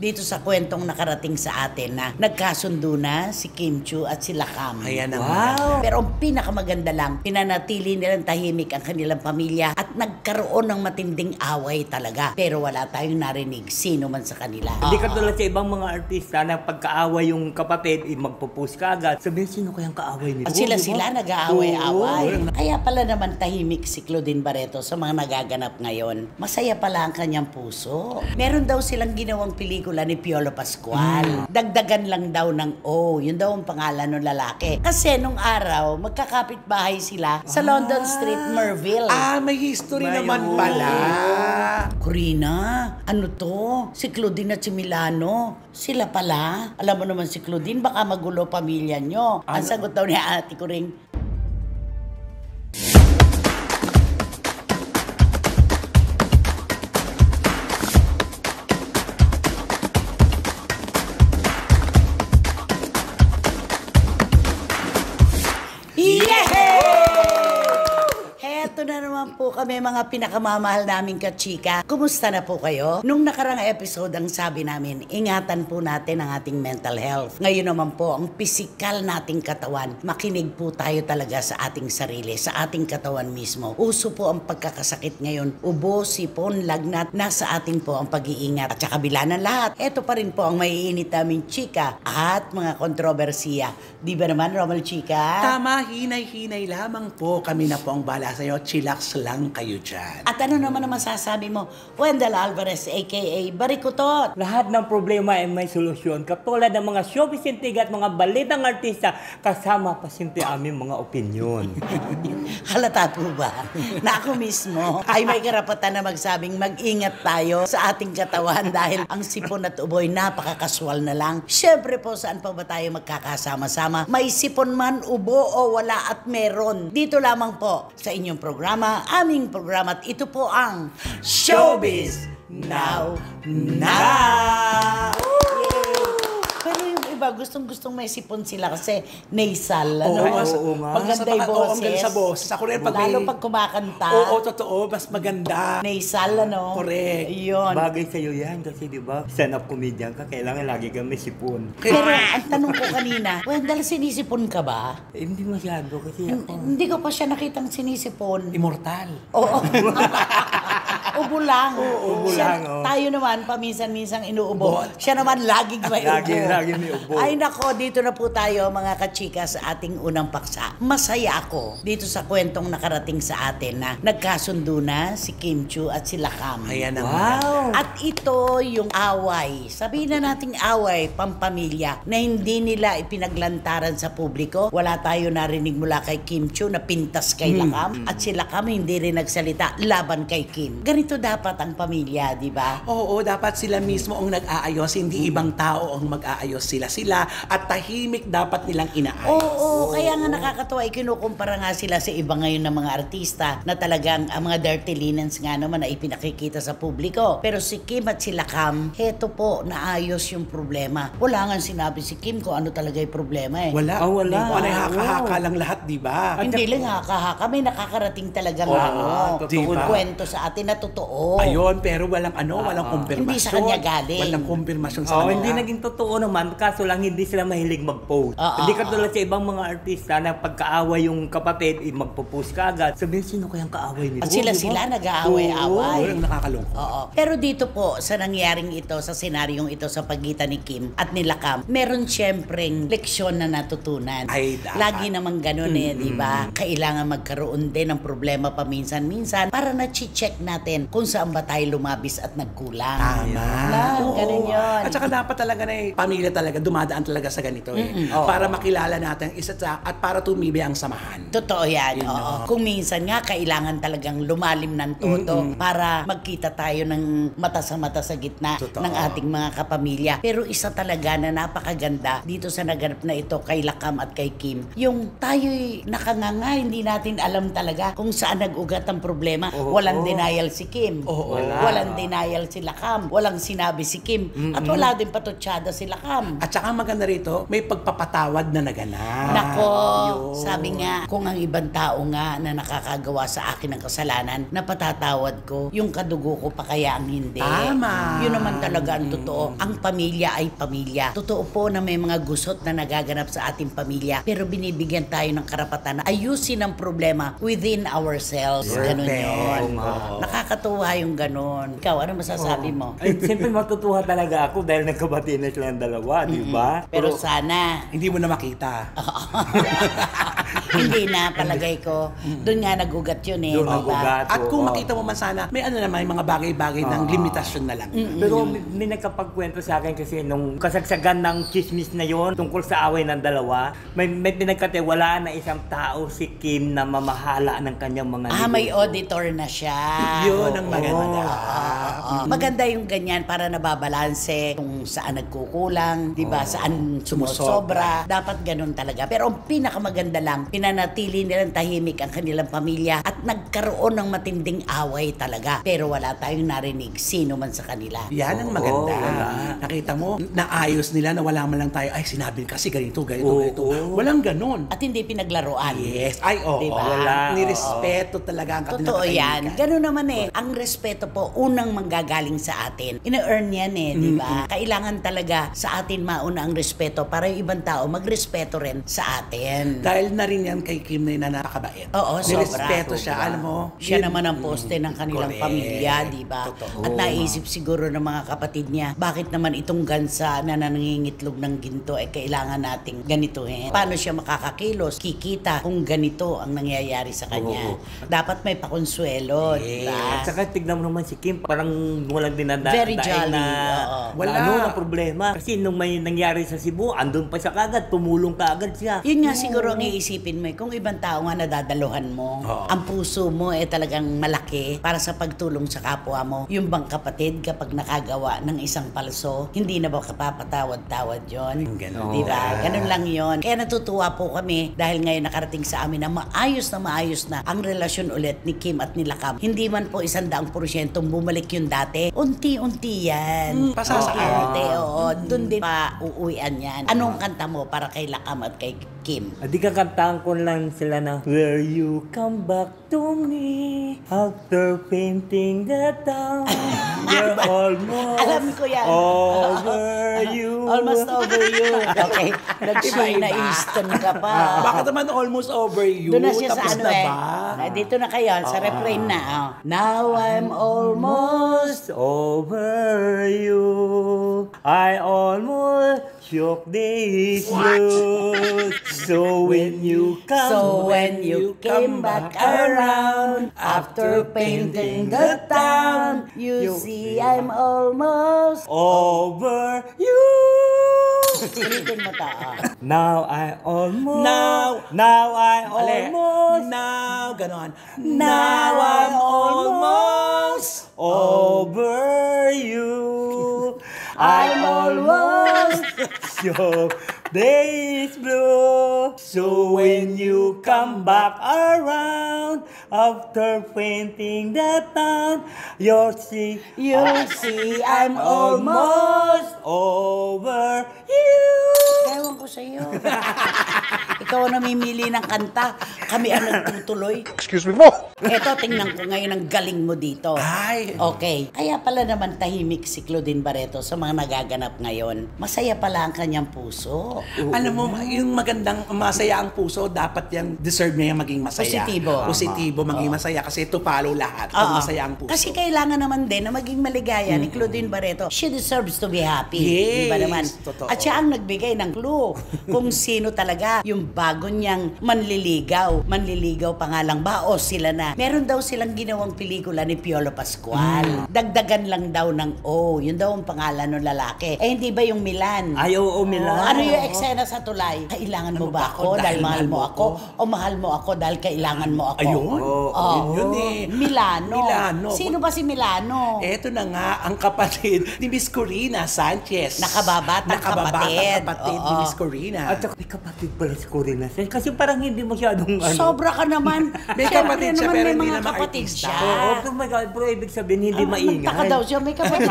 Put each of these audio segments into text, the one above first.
dito sa kwentong nakarating sa atin na nagkasundo na si Kim Chiu at si Lakam. Ayan ang wow. Pero ang pinakamaganda lang, pinanatili nilang tahimik ang kanilang pamilya at nagkaroon ng matinding away talaga. Pero wala tayong narinig sino man sa kanila. Hindi katulad sa ibang mga artista na pagkaaway yung kapatid, magpo-post ka agad. Sabihin, sino kayang kaaway nito? At sila nag-aaway-away. Kaya pala naman tahimik si Claudine Barreto sa mga nagaganap ngayon. Masaya pala ang kanyang puso. Meron daw silang ginawang pelikula ni Piolo Pascual. Dagdagan lang daw ng yun daw ang pangalan ng lalaki. Kasi nung araw, magkakapit-bahay sila sa London Street, Merville. May history naman pala. Corina, ano to? Si Claudine at si Milano. Sila pala. Alam mo naman si Claudine, baka magulo pamilya nyo. Ang sagot daw ni Ate Kuring, Eto na naman po kami mga pinakamamahal naming kachika. Kumusta na po kayo? Nung nakarang episode ang sabi namin, ingatan po natin ang ating mental health. Ngayon naman po, ang pisikal nating katawan. Makinig po tayo talaga sa ating sarili, sa ating katawan mismo. Uso po ang pagkakasakit ngayon. Ubo, sipon, lagnat. Nasa atin po ang pag-iingat. At sa kabila ng lahat, eto pa rin po ang maiinit naming chika at mga kontrobersiya. Di ba naman, Romel Chika? Tama, hinay-hinay lamang po. Kami na po ang bala sa iyo. Chillax lang kayo dyan. At ano naman ang masasabi mo, Wendell Alvarez aka Barikutot? Lahat ng problema ay may solusyon. Katulad ng mga showbiz intriga at mga balitang artista, kasama pa siyempre aming mga opinyon. Halata po ba na ako mismo ay may karapatan na magsabing mag-ingat tayo sa ating katawan dahil ang sipon at uboy napakakaswal na lang. Siyempre po, saan pa ba tayo magkakasama-sama? May sipon man, ubo o wala at meron. Dito lamang po sa inyong programa, aming programa, at ito po ang Showbiz Now Now! Pero yung iba, gustong-gustong may sipon sila kasi nasal. Maganda yung boses. Ang ganda sa boses. Ako rin pag lalo pag kumakanta. Oo, totoo. Mas maganda. Nasal, ano? Correct. Yun. Bagay sa'yo yan kasi di ba stand-up comedian ka, kailangan lagi kang may sipon. Pero ang tanong ko kanina, Wendell, sinisipon ka ba? Hindi masyado kasi ako. Hindi ko pa siya nakitang sinisipon. Immortal. Oo. Ubo lang. Ubo lang, Tayo naman, paminsan-minsang inuubo. Siya naman, laging may ubo. Lagi may ubo. Ay nako, dito na po tayo mga kachika sa ating unang paksa. Masaya ako dito sa kwentong nakarating sa atin na nagkasundo na si Kim Chiu at si Lakam. Ayan ang At ito yung away. Sabihin na nating away, pampamilya, na hindi nila ipinaglantaran sa publiko. Wala tayo narinig mula kay Kim Chiu na pintas kay Lakam. At si Lakam hindi rin nagsalita laban kay Kim. Ganito dapat ang pamilya, di ba? Oo, dapat sila mismo ang nag-aayos, hindi ibang tao ang mag-aayos sila at tahimik dapat nilang inaayos. Oo, kaya nga nakakatuwa, kinukumpara nga sila sa iba ngayon ng mga artista na talagang ang mga dirty linens nga naman na ipinakikita sa publiko. Pero si Kim at si Lakam, heto po, naayos yung problema. Wala nga sinabi si Kim kung ano talaga yung problema eh. Wala. Wala. Wala, haka-haka lang lahat, di ba? Hindi lang haka-haka, may nakakarating talagang diba? kwento sa atin na totoo. Ayun, pero walang walang kumpirmasyon. Hindi sa kanya galing. Walang kumpirmasyon sa kanila. Hindi naging totoo naman, kaso lang hindi sila mahilig mag-post. Hindi katulad sa ibang mga artista na pagkaaway yung kapatid, magpo-post ka agad. Sabihin, sino kayang kaaway nito? At sila nag-aaway-aaway. Oo, nakakalungkot. Oo. Pero dito po, sa nangyaring ito, sa senaryong ito, sa pagitan ni Kim at ni Lakam, meron siyempreng leksyon na natutunan. Ay, dapat. Lagi naman ganun di ba? Kailangan magkaroon din ng problema paminsan-minsan para na-check natin kung saan ba tayo lumabis at nagkulang. Tama. Ganun yun. At saka dapat talaga na pamilya talaga, dumadaan talaga sa ganito para makilala natin isa't isa at para tumibay ang samahan. Totoo yan. Oo. Kung minsan nga, kailangan talagang lumalim ng todo para magkita tayo ng mata sa gitna ng ating mga kapamilya. Pero isa talaga na napakaganda dito sa naganap na ito kay Lakam at kay Kim. Yung tayo'y nakanganga, hindi natin alam talaga kung saan nag-ugat ang problema. Walang denial si Kim. Oo. Walang denial sila Cam. Walang sinabi si Kim. At wala din patutsada sila Cam. At saka maganda rito, may pagpapatawad na naganap. Nako, Yun. sabi nga, kung ang ibang tao nga na nakakagawa sa akin ng kasalanan, napatatawad ko, yung kadugo ko pa kaya ang hindi. Tama. Yun naman talaga ang totoo. Ang pamilya ay pamilya. Totoo po na may mga gusot na nagaganap sa ating pamilya, pero binibigyan tayo ng karapatan na ayusin ang problema within ourselves. Ganun yun. Nakakatuwa yung ganun. Ikaw, ano masasabi mo? Ay, siyempre matutuwa talaga ako dahil nagkabati na silang dalawa, di ba? Pero sana, Hindi mo na makita. hindi na, palagay ko. Doon nga nagugat yun eh. Doon diba? nagugat. At kung makita mo man sana, may ano naman, may mga bagay-bagay ng limitasyon na lang. Pero may nagkapagkwento sa akin kasi nung kasagsagan ng chismis na yon tungkol sa away ng dalawa, may pinagkatiwalaan na isang tao si Kim na mamahala ng kanyang mga May negosyo. auditor na siya. Yun ang maganda. Maganda yung ganyan para nababalanse kung saan nagkukulang, di ba? Saan sumusobra. Dapat ganun talaga. Pero ang pinakamaganda lang, pinanatili nilang tahimik ang kanilang pamilya at nagkaroon ng matinding away talaga. Pero wala tayong narinig sino man sa kanila. Yan ang maganda. wala. Nakita mo, naayos nila na wala man lang tayo, ay sinabi kasi ganito. Walang ganun. At hindi pinaglaruan. Yes. Ay, oo. Diba? Wala. Nirespeto talaga ang kanilang Totoo yan. katahimikan. Ganun naman eh. Ang respeto po, unang manggagaling sa atin. Ina-earn yan eh, di ba? Kailangan talaga sa atin mauna ang respeto para yung ibang tao magrespeto rin sa atin. Dahil na rin yan kay Kim na napakabait. Oo, Nirespeto sobra. siya, alam mo. Siya yun- naman ang poste ng kanilang Correct. pamilya, di ba? Totoo. At naisip siguro ng mga kapatid niya, bakit naman itong gansa na nangingitlog ng ginto ay kailangan nating ganituhin? Paano siya makakakilos? Kikita kung ganito ang nangyayari sa kanya. Dapat may pakonsuelo, di ba? At saka tignan mo naman si Kim, parang walang dinadaan Very jolly, na, oo. Wala. na ano na problema. Kasi nung may nangyari sa Cebu, andun pa siya kagad, tumulong kaagad siya. Yun nga siguro ang iisipin mo, kung ibang tao nga nadadaluhan mo, ang puso mo ay talagang malaki para sa pagtulong sa kapwa mo. Yung bang kapatid kapag nakagawa ng isang palso, hindi na ba kapapatawad-tawad yun? Ganon. Diba? Ganun lang yun. Kaya natutuwa po kami dahil ngayon nakarating sa amin na maayos na ang relasyon ulit ni Kim at ni Cam. Hindi man po 100% bumalik yung dati. Unti-unti yan. Pasasaan. Oo. Doon din pa uuwian yan. Anong kanta mo para kay Cam at kay Kim? Di kakantahan ko lang sila na Will you come back to me after painting the town? We're almost Alam ko yan. over you. Almost over you. Okay. Nag-Sheena Iba-iba. Easton ka pa. Bakit naman almost over you? Doon na siya sa Tapos ano na eh. ba? Dito na kayo, sa refrain na. Oh. Now I'm almost... Over you. I almost shook these blues. So when you come So when you came back around, after painting the town, you see I'm almost... over you. Ulitin mo ta. Now I almost. Now I Ali. almost. Now, ganon. Now I'm almost over you. I'm almost shook days blue. So when you come back around after painting the town, you'll see I'm almost over you. Ewan ko sa'yo. Ikaw ang namimili ng kanta. Kami ang nagtutuloy. Excuse me po. Eto, tingnan ko ngayon ang galing mo dito. Ay. Okay. Kaya pala naman tahimik si Claudine Barreto sa mga nagaganap ngayon. Masaya pala ang kanyang puso. Alam mo, yung magandang masaya ang puso, dapat yung deserve niya yung maging masaya. Positibo. Positibo, maging masaya kasi ito follow lahat. Pag Oo. masaya ang puso. Kasi kailangan naman din na maging maligaya ni Claudine Barreto. She deserves to be happy. Yes, Di ba naman? totoo. At siya ang nagbigay ng clue kung sino talaga yung bago niyang manliligaw. Manliligaw pa nga lang ba o sila na? Meron daw silang ginawang pelikula ni Piolo Pascual. Dagdagan lang daw ng O. Yun daw ang pangalan ng lalaki. Eh hindi ba yung Milan? Ay, oo, Milan. Ano yung eksena sa tulay? Kailangan mo ba ako dahil mahal mo ako? O mahal mo ako dahil kailangan mo ako? Ayun. Oo. Yun eh. Milano. Milano. Sino ba si Milano? Eto na nga ang kapatid ni Miss Corina Sanchez. Nakababatang kapatid. Nakababatang kapatid ni Oo. Miss Corina. At saka may kapatid pala si Corina din na sense. Kasi parang hindi masyadong ano. Sobra ka naman. May Siyempre kapatid siya, naman pero may hindi mga naman kapatid artista. siya. Oo, oh my God, pero ibig sabihin hindi maingay. Magtaka daw siya, may kapatid.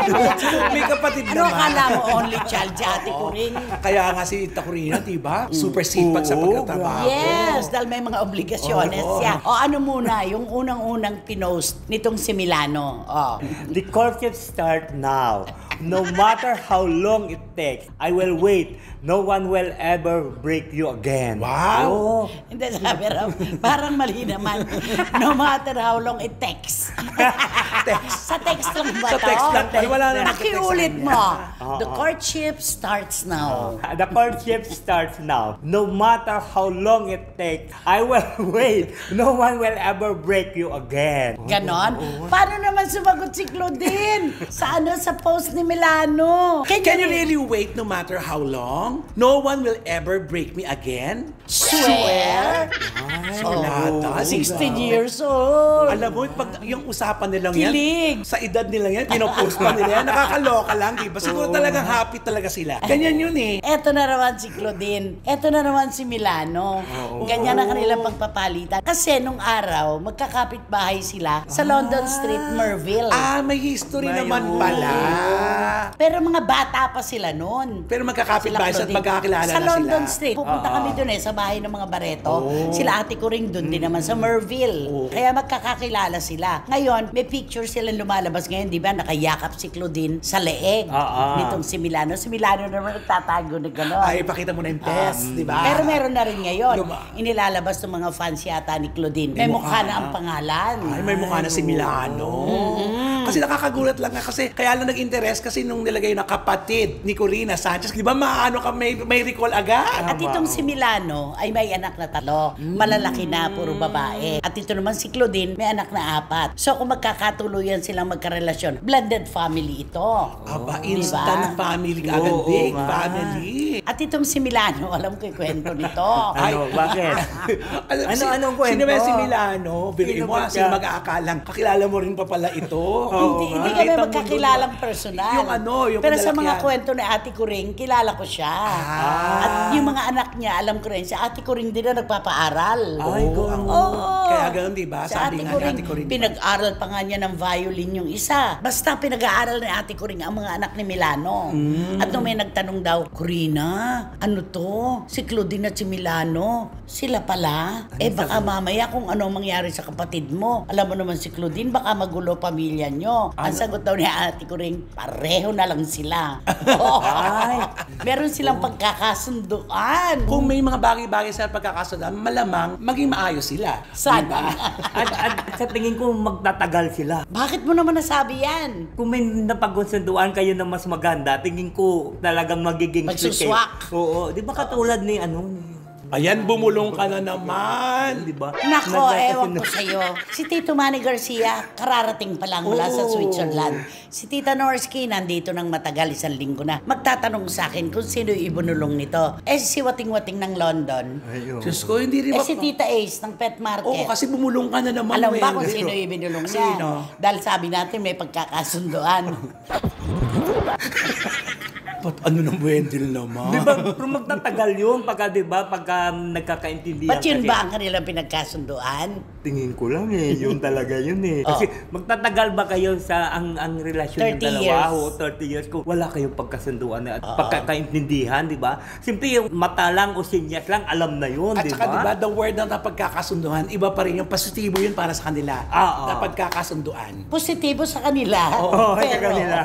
May kapatid Ano naman. akala mo, only child si ate ko rin? Kaya nga si Takurina, diba? Super sipag sa pagtatrabaho. Yes, dahil may mga obligasyones siya. O ano muna, yung unang-unang pinost nitong si Milano. Oh. The courtship start now. No matter how long it takes, I will wait. No one will ever break you again. Wow! Oo. Hindi, sabi raw, parang mali naman. No matter how long it takes. Sa text lang ba Sa to? text lang. Ay, wala na Nakiulit nakatext sa mo. The courtship starts now. The courtship starts now. No matter how long it takes, I will wait. No one will ever break you again. Ganon? Paano naman sumagot si Claudine? Sa sa post ni Milano? Can you really wait no matter how long? No one will ever break me again? Swear? Solata. 16 years old. Alam mo, pag yung usapan nilang yan, Kilig. sa edad nilang yan, pinopost pa nila yan, nakakaloka lang, di ba? Siguro talagang happy talaga sila. Ganyan yun eh. Eto na naman si Claudine. Eto na naman si Milano. Ganyan ang kanilang pagpapalitan. Kasi nung araw, magkakapit-bahay sila sa London Street, Merville. May history May naman yun. pala. Pero mga bata pa sila noon. Pero magkakapit-bahay sa Claudine. magkakilala sa na London sila. Street. Pupunta kami doon sa bahay ng mga Barreto. Sila ate ko rin doon din naman sa Merville. Kaya magkakakilala sila. Ngayon, may picture silang lumalabas ngayon, di ba? Nakayakap si Claudine sa leeg nitong si Milano. Si Milano naman nagtatago na gano'n. Ay, pakita mo na yung test, di ba? Pero meron na rin ngayon. Luma- Inilalabas ng mga fans yata ni Claudine. May mukha na ang pangalan. Ay, may mukha na si Milano. Kasi nakakagulat lang nga kasi kaya lang nag-interest kasi nung nilagay na kapatid ni Corina Sanchez, di ba maano ka may recall agad? At itong si Milano ay may anak na 3. Malalaki na, puro babae. At ito naman si Claudine, may anak na 4. So kung magkakatuluyan silang magkarelasyon, blended family ito. Aba, Diba? instant family ka agad, Oo, big nga. family. At itong si Milano, alam ko yung kwento nito. Ano, bakit? Anong kwento? Sino ba si Milano? Bigay Sino mo, ba sino siya? mag-aakalang kakilala mo rin pa pala ito. Hindi kami Nakita mo magkakilalang doon. personal. Yung ano, yung pero sa mga kalalakihan. kwento ni Ate Kuring, kilala ko siya. At yung mga anak niya, alam ko rin, si Ate Kuring din na nagpapaaral. Ay, ganun. Oo. Kaya ganun, di ba? Si Sabi Ate nga ni Kuring, Ate Corinne. pinag-aral pa nga niya ng violin yung isa. Basta pinag-aaral ni Ate Kuring ang mga anak ni Milano. At nung may nagtanong daw, Corina, ano to? Si Claudine at si Milano, sila pala? Baka mamaya kung ano mangyari sa kapatid mo. Alam mo naman si Claudine, baka magulo pamilya nyo. Ang sagot daw ni Ate Kuring, pareho na lang sila. Ay, meron silang pagkakasunduan. Kung may mga bagay-bagay sa pagkakasundan, malamang maging maayos sila. Sana. At sa tingin ko magtatagal sila. Bakit mo naman nasabi yan? Kung may napagkonsentuhan kayo ng mas maganda, tingin ko talagang magiging Magsuswak. Oo, di ba katulad ni ano? Ayan, bumulong ka na naman. Di ba? Nako, ewan ko sa'yo. Si Tito Manny Garcia, kararating pa lang mula sa Switzerland. Si Tita Norsky, nandito ng matagal, 1 linggo na. Magtatanong sa akin kung sino yung ibunulong nito. Si Wating-Wating ng London. Diyos ko, hindi rin Si Tita Ace ng Pet Market. Oo, kasi bumulong ka na naman. Alam ba Wen. kung sino yung ibinulong niya? Sino? Dahil sabi natin may pagkakasunduan. Ba't ano ng Wendell naman? Di ba? Pero magtatagal yun pagka, di ba? Pagka nagkakaintindihan. Ba't yun kasi- ba ang kanilang pinagkasunduan? Tingin ko lang yun talaga yun Kasi magtatagal ba kayo sa ang relasyon ng 30 dalawa years. o 30 years kung wala kayong pagkasunduan at pagkakaintindihan, di ba? Simple yung mata lang o sinyas lang, alam na yun, At di saka diba, ba? the word na napagkakasunduhan, iba pa rin yung positibo yun para sa kanila. Na pagkakasunduan. Positibo sa kanila. Oo, sa kanila.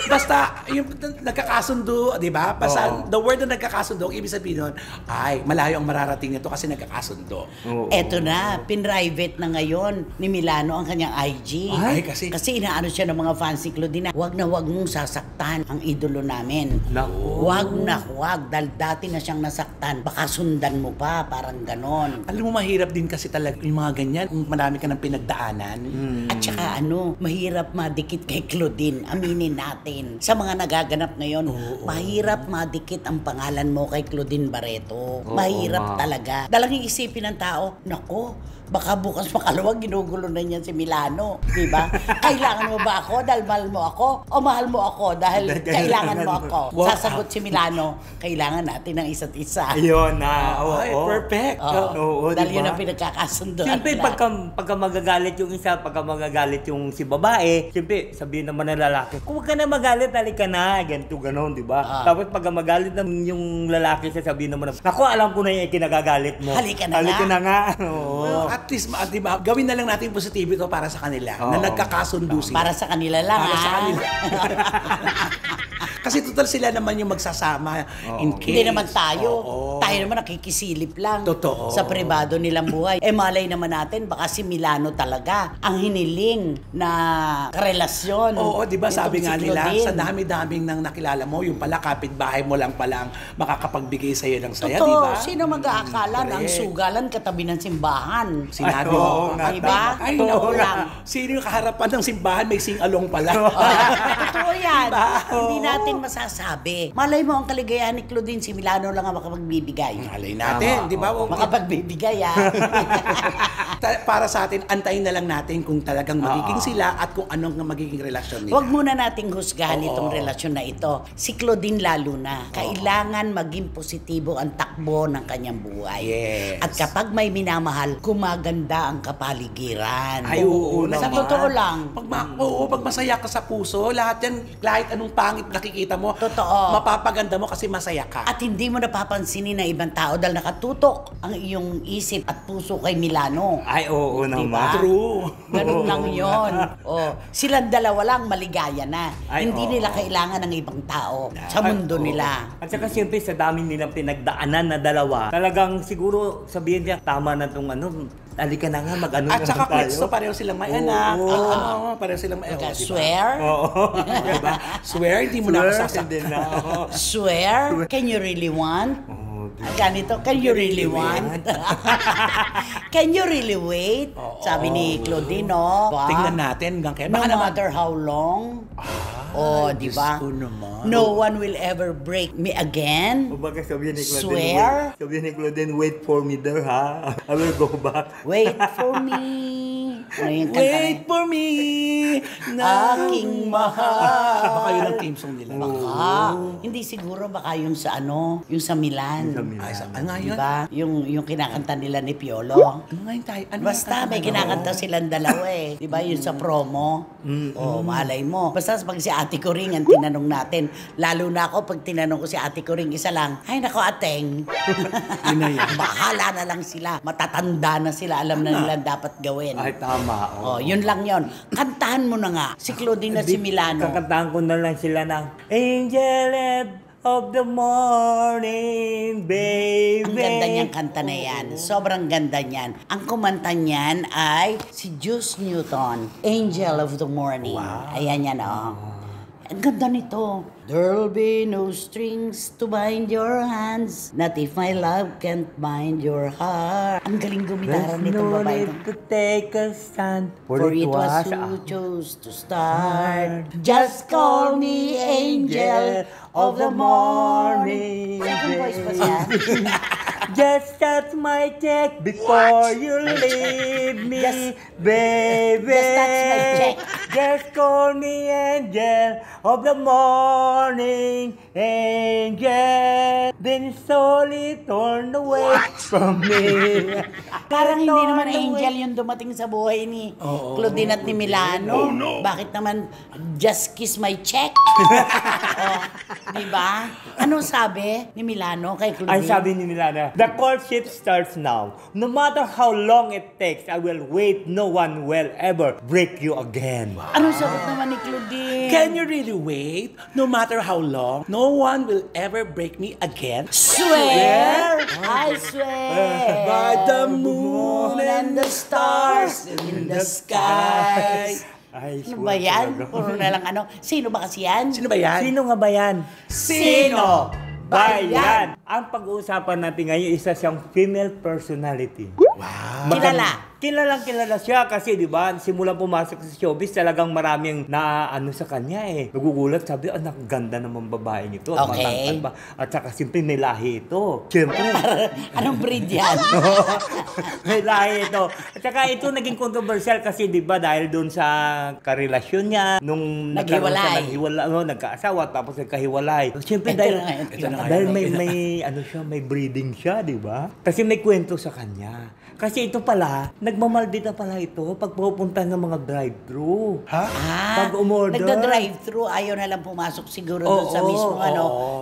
Basta yung nagkakasundo, di ba? Basta the word na nagkakasundo, ibig sabihin nun, ay, malayo ang mararating nito kasi nagkakasundo. Eto na, pinrivate na ngayon ni Milano ang kanyang IG. Ay, kasi inaano siya ng mga fans ni Claudine, wag na wag mong sasaktan ang idolo namin. Naku. Wag, dahil dati na siyang nasaktan. Baka sundan mo pa, parang ganon. alam mo, mahirap din kasi talaga yung mga ganyan, kung marami ka ng pinagdaanan. At saka mahirap madikit kay Claudine. Aminin natin. Sa mga nagaganap ngayon, mahirap madikit ang pangalan mo kay Claudine Barreto. Mahirap talaga. Dalang iisipin ng tao, nako, Baka bukas makalawa, ginugulo na niyan si Milano. Di ba? Kailangan mo ba ako dahil mahal mo ako? O mahal mo ako dahil kailangan mo ako? Wow. Sasagot si Milano, kailangan natin ng isa't isa. Ayun na. Ay, perfect. Oo, Dahil diba? yun ang pinagkakasundoan Siyempre, nila. pagka magagalit yung isa, pagka magagalit yung si babae, siyempre, sabihin naman ng lalaki, kung wag ka na magalit, halika na, ganito, ganon, di ba? Tapos pagka magalit ng yung lalaki, sasabihin naman, naku, alam ko na yung kinagagalit mo. Halika na Halika nga. na nga. Oo. Well, at least, di ba, gawin na lang natin positibo ito para sa kanila. Na nagkakasundo sila. Para sa kanila lang, Para sa ha? kanila. Kasi total sila naman yung magsasama in case. Hindi naman tayo. Oo. Tayo naman nakikisilip lang. Totoo. Sa pribado nilang buhay. Malay naman natin, baka si Milano talaga ang hiniling na karelasyon. Oo, di ba Itong sabi nga si nila, Claudine. sa dami-daming nang nakilala mo, yung pala kapitbahay mo lang palang makakapagbigay sa'yo ng saya, di Totoo, ba? sino mag-aakala na ang Correct. sugalan katabi ng simbahan? Sinabi Ay, oo mo. nga. Diba? Ay, Totoo naku lang. Sino yung kaharapan ng simbahan, may sing-along pala. Totoo yan. Diba? Hindi natin masasabi. Malay mo ang kaligayahan ni Claudine, si Milano lang ang makapagbibigay. Malay natin, di ba? Makapagbibigay, ha? Para sa atin, antayin na lang natin kung talagang magiging sila at kung anong magiging relasyon nila. Huwag muna nating husgahan Oo. itong relasyon na ito. Si Claudine lalo na. Kailangan maging positibo ang takbo ng kanyang buhay. Yes. At kapag may minamahal, gumaganda ang kapaligiran. Ay, oo Sa naman. totoo lang. Pag masaya ka sa puso, lahat yan, kahit anong pangit nakikita mo, Totoo. mapapaganda mo kasi masaya ka. At hindi mo napapansinin ng ibang tao dahil nakatutok ang iyong isip at puso kay Milano. Ay, oo Diba? naman. True. Ganun lang yon. Oh, silang dalawa lang maligaya na. Ay, Hindi oo. nila kailangan ng ibang tao sa mundo Ay, oo. nila. At saka siyempre sa dami nilang pinagdaanan na dalawa, talagang siguro sabihin niya, tama na itong ano, halika na nga, mag-ano At na saka tayo. pwesto, pareho silang may Oo. anak. Pareho silang may Kaya diba? swear? Oo. Diba? Swear, hindi mo na ako Swear, sasaktan. hindi na ako. Swear? Can you really want? Oo, Ganito, can you really want? Can you really wait? Sabi ni Claudine, no? Ba? Tingnan natin hanggang kaya. No Baka naman, matter how long. Di Diyos ba? ko naman. No one will ever break me again. Kumbaga sabihin ni Claudine, Swear? sabihin ni Claudine, wait for me there, ha? I will go back. Wait for me. Ano yung kanta na Wait yun? for me, Aking mahal. Baka yun ang team song nila. Hindi siguro baka yung sa ano, yung sa Milan. Ay, ano nga yun? Diba? Yung kinakanta nila ni Piolo. Ano nga yun tayo? Ano Basta may kinakanta silang dalawa eh. Diba yun sa promo? O, malay mo. Basta pag si Ate Coring ang tinanong natin, lalo na ako pag tinanong ko si Ate Coring, isa lang, ay nako ateng. Yun na yan. Bahala na lang sila. Matatanda na sila. Alam na nila dapat gawin. Ay, tama. Oh, yun lang yun. Kantahan mo na nga. Si Claudine at si Milano. Kakantahan ko na lang sila ng Angel of the morning, baby. Ang ganda niyang kanta na yan. Sobrang ganda niyan. Ang kumanta niyan ay si Juice Newton, Angel of the Morning. Ayan yan, oh. Ang ganda nito. There'll be no strings to bind your hands, not if my love can't bind your heart. Ang galing gumitara There's nitong no babae need to. to take a stand, For it was who chose to start. Just call me Angel of the Morning. Second voice pa siya. Just touch my check before you leave me, baby. Just touch my check. Just call me Angel of the morning, angel. Then slowly turn away from me. Parang hindi naman angel yung dumating sa buhay ni Claudine at ni Milano. Bakit naman just kiss my check? Di ba? Ano sabi ni Milano kay Claudine? Ang sabi ni Milana, the courtship starts now. No matter how long it takes, I will wait. No one will ever break you again. Ano sagot naman ni Claudine? Can you really wait? No matter how long, no one will ever break me again. Swear? I swear. By the moon and the stars in the sky. Ay, Ano ba yan? Puro na lang ano. Sino ba kasi yan? Sino ba yan? Sino nga ba yan? Sino? Bayan! Ang pag-uusapan natin ngayon, isa siyang female personality. Wow. Kilala siya kasi, di ba, simulang pumasok sa showbiz, talagang maraming na sa kanya eh. Nagugulat, sabi, anak, ganda naman babae nito. Okay. Matangkad pa. At saka, simple may lahi ito. Siyempre. Anong breed yan? May lahi ito. At saka, ito naging controversial kasi, di ba, dahil doon sa karelasyon niya, nung nagkaasawa, tapos nagkahiwalay. Siyempre, dahil may breeding siya, di ba? Kasi may kwento sa kanya. Kasi ito pala, nagmamaldita pala ito pag pupunta ng mga drive-thru. Ha? Pag umorder. Nagda-drive-thru, ayaw na lang pumasok siguro doon sa mismo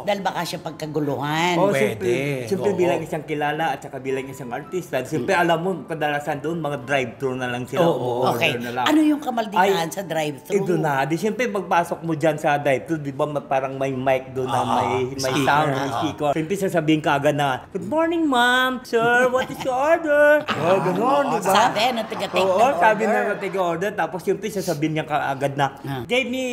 dahil baka siya pagkaguluhan. Pwede. Siyempre bilang isang kilala at saka bilang isang artista, siyempre alam mo, kadalasan doon, mga drive-thru na lang sila. Okay. Na lang. Ano yung kamalditaan sa drive-thru? Ito na. Di siyempre pagpasok mo dyan sa drive-thru, di ba parang may mic doon na may sound, may speaker. Siyempre sasabihin ka agad na, "Good morning, ma'am. Sir, what is your order?" Gano'n, di ba? Sabi, nag-take ng order. Sabi na nag-take order. Tapos siyempre sasabihin niya kaagad na, Gave me,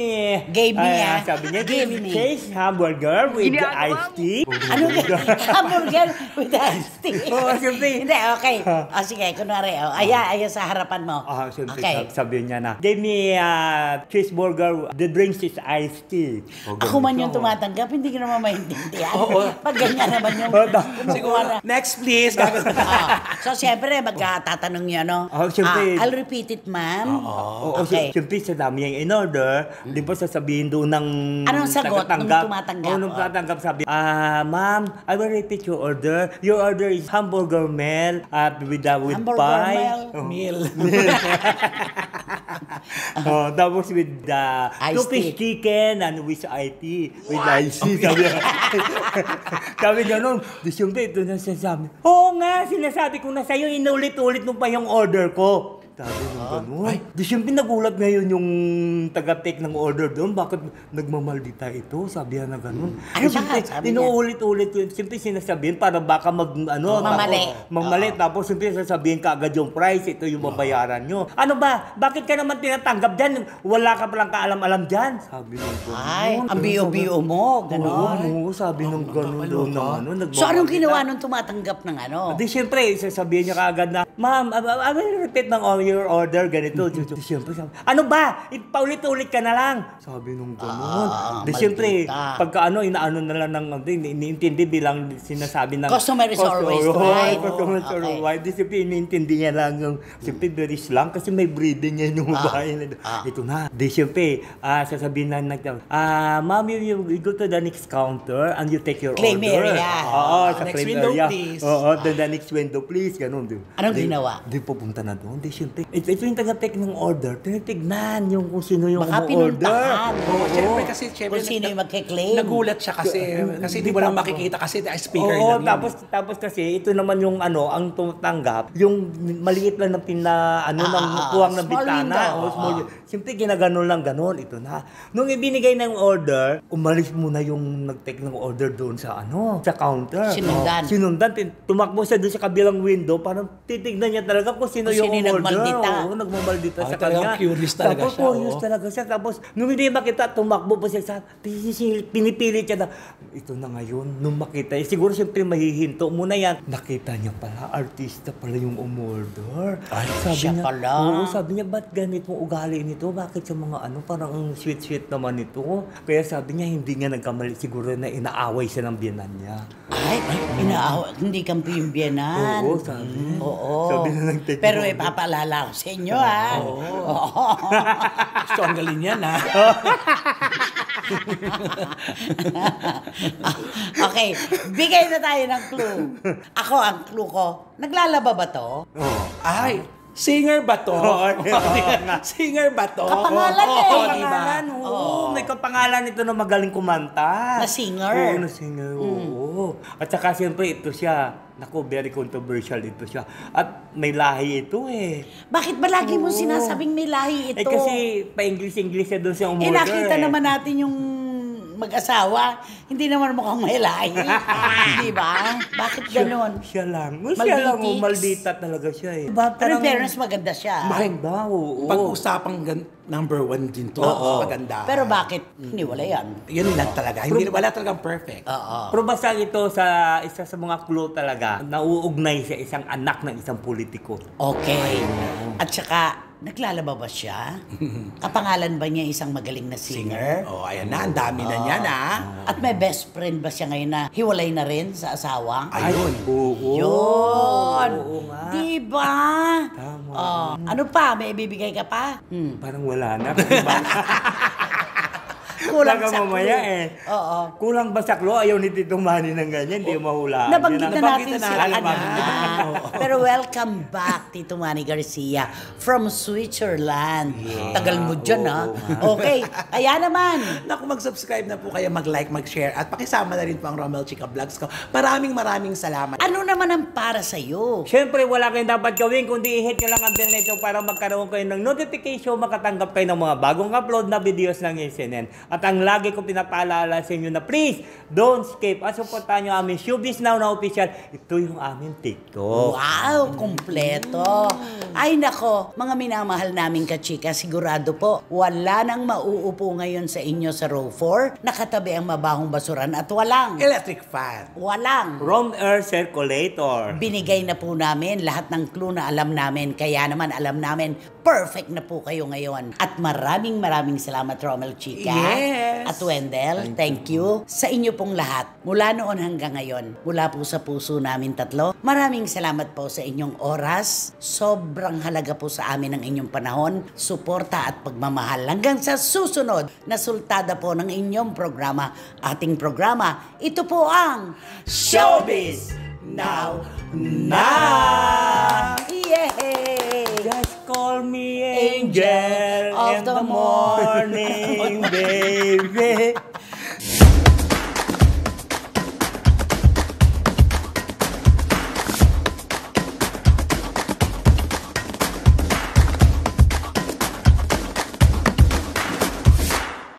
sabi niya, give me cheese hamburger with iced tea. Ano hamburger with iced tea? Oo, siyempre. Hindi, okay. Sige, kunwari. Ayan sa harapan mo. Siyempre, Okay. sabihin niya na, Gave me cheeseburger, the drinks is iced tea. Ako man yung tumatanggap, hindi ko naman maintindihan. Pag ganyan naman yung Siguro, next please. So, siyempre, magkatatanong niya, no? Siyempre. I'll repeat it, ma'am. Okay. Siyempre, sa dami yung in-order, di ba sasabihin doon ng Anong sagot nung tumatanggap? Nung tumatanggap, sabi, ma'am, I will repeat your order. Your order is hamburger meal with Hamburger pie. meal? Tapos with Iced two-piece tea. chicken and with IT. With iced tea. Sabi niya nun, di siyempre, ito na sinasabi. Oo nga, sinasabi ko na sa'yo, inulit-ulit mo pa yung order ko. Sabi nung ganun. Di siyempre nagulat ngayon yung taga-take ng order doon. Bakit nagmamaldita ito? Sabi na ganun. Ano ba? Siyempre, Sabi niya. inuulit-ulit yun. Siyempre sinasabihin para baka mamali. Tapos siyempre sasabihin ka agad yung price. Ito yung babayaran nyo. Ano ba? Bakit ka naman tinatanggap dyan? Wala ka palang kaalam-alam dyan. Sabi nung ganun. Ay, ang bio-bio mo, gano'n. Oo, sabi nung ganun doon na So, anong ginawa nung tumatanggap ng ano? Di siyempre, sasabihin niya kaagad na, Ma'am, I will repeat your order, ganito. Di siyempre, sabi, ano ba? Paulit-ulit ka na lang. Sabi nung gano'n. Di siyempre, pagka inaano na lang ng, iniintindi bilang sinasabi ng Customer is always right. Customer is always right. Di siyempre, iniintindi niya lang yung, siyempre, very lang kasi may breeding yan yung babae na. Ito na. Di siyempre, sasabihin na Ma'am, you go to the next counter and you take your Claim order. area. Sa Next claim window, area. please. The next window, please. Ganun. Anong ginawa? Di pupunta na doon. Di siyempre. Ito yung taga-take ng order. Tinitignan yung kung sino yung Baka umu-order. pinuntahan. Siyempre kasi, Kung sino yung magkiklaim. nagulat siya kasi di mo lang makikita kasi speaker Oo, lang yun. tapos kasi ito naman yung ang tumatanggap, yung maliit lang ng ng puwang ng small bitana. window. Small. Siyempre ginaganon lang ganon, ito na. Nung ibinigay ng order, umalis muna yung nag-take ng order doon sa sa counter. Sinundan. Tumakbo siya doon sa kabilang window, parang titignan niya talaga kung sino yung order. Oo, nagmamaldita sa kanya. Curious talaga siya. Curious talaga siya. Tapos, nung hindi makita, tumakbo pa siya sa pinipilit siya na, ito na ngayon, nung makita, siguro siyempre mahihinto muna yan. Nakita niya pala, artista pala yung umorder. Ay, siya pala. Oo, sabi niya, ba't ganito ugali nito? Bakit sa mga parang sweet-sweet naman ito? Kaya sabi niya, hindi nga nagkamali. Siguro na inaaway siya ng biyanan niya. Ay, inaaway. Hindi kampi yung biyanan. Oo, sabi. Oo. Sabi na nag-take Pero mo. ipapaalala ko sa inyo, ha? Oo. So, ang galing yan, ha? Okay, bigay na tayo ng clue. Ako, ang clue ko, naglalaba ba to? Ay, singer ba to? Singer ba to? Kapangalan eh. Oo, Kapangalan, diba? oo. May kapangalan ito na magaling kumanta. Na singer. Oo, na singer, oo. At saka siyempre ito siya. Naku, very controversial ito siya. At may lahi ito eh. Bakit ba lagi mo sinasabing may lahi ito? Kasi pa-English-English siya doon siya umorder. Nakita naman natin yung mag-asawa. Hindi naman mukhang may lahi. Di ba? Bakit ganun? Siya lang. Malditics. Maldita talaga siya eh. Pero in fairness, maganda siya. Maganda, oo. Pag-usapang number 1 din to. Maganda. Pero bakit hiniwalay yan? Yun lang talaga. Hindi wala talagang perfect. Oo. Pero basta ito sa isa sa mga clue talaga, nauugnay sa isang anak ng isang politiko. Okay. At saka, naglalaba ba siya? Kapangalan ba niya isang magaling na singer? Oh, ayan na. Ang dami na niya na. At may best friend ba siya ngayon na hiwalay na rin sa asawa? Ayun. Oo. Yun! Oo nga. Diba? Tama. Ano pa? May ibibigay ka pa? Parang wala na. Diba? Kulang Baka sa mamaya clue. eh. Oo. Kulang ba sa clue? Ayaw ni Tito Manny ng ganyan, hindi mahula. Nabanggit na natin natin. sila Nabanggit na kanina. Pero welcome back, Tito Manny Garcia from Switzerland. Tagal mo dyan, ha? Okay. Kaya naman. Naku, mag-subscribe na po kayo, mag-like, mag-share, at pakisama na rin po ang Romel Chica Vlogs ko. Maraming salamat. Ano naman ang para sa'yo? Siyempre, wala kayong dapat gawin kundi i-hit nyo lang ang bell na ito para magkaroon kayo ng notification, makatanggap kayo ng mga bagong upload na videos ng SNN. At ang lagi ko pinapaalala sa inyo na please, don't skip at supportahan nyo aming Showbiz Now na official. Ito yung aming TikTok. Wow, kumpleto. Ay nako, mga minamahal naming kachika, sigurado po, wala nang mauupo ngayon sa inyo sa row 4, nakatabi ang mabahong basuran at walang Electric fan. Roam Air Circulator. Binigay na po namin lahat ng clue na alam namin, kaya naman alam namin, perfect na po kayo ngayon. At maraming salamat, Romel Chica. Yes. At Wendell, thank you sa inyo pong lahat. Mula noon hanggang ngayon, mula po sa puso namin tatlo, maraming salamat po sa inyong oras. Sobrang halaga po sa amin ang inyong panahon, suporta at pagmamahal. Hanggang sa susunod na sultada po ng inyong programa, ating programa, ito po ang Showbiz Now Na! Yay! Just call me Angel angel of in the the morning, baby.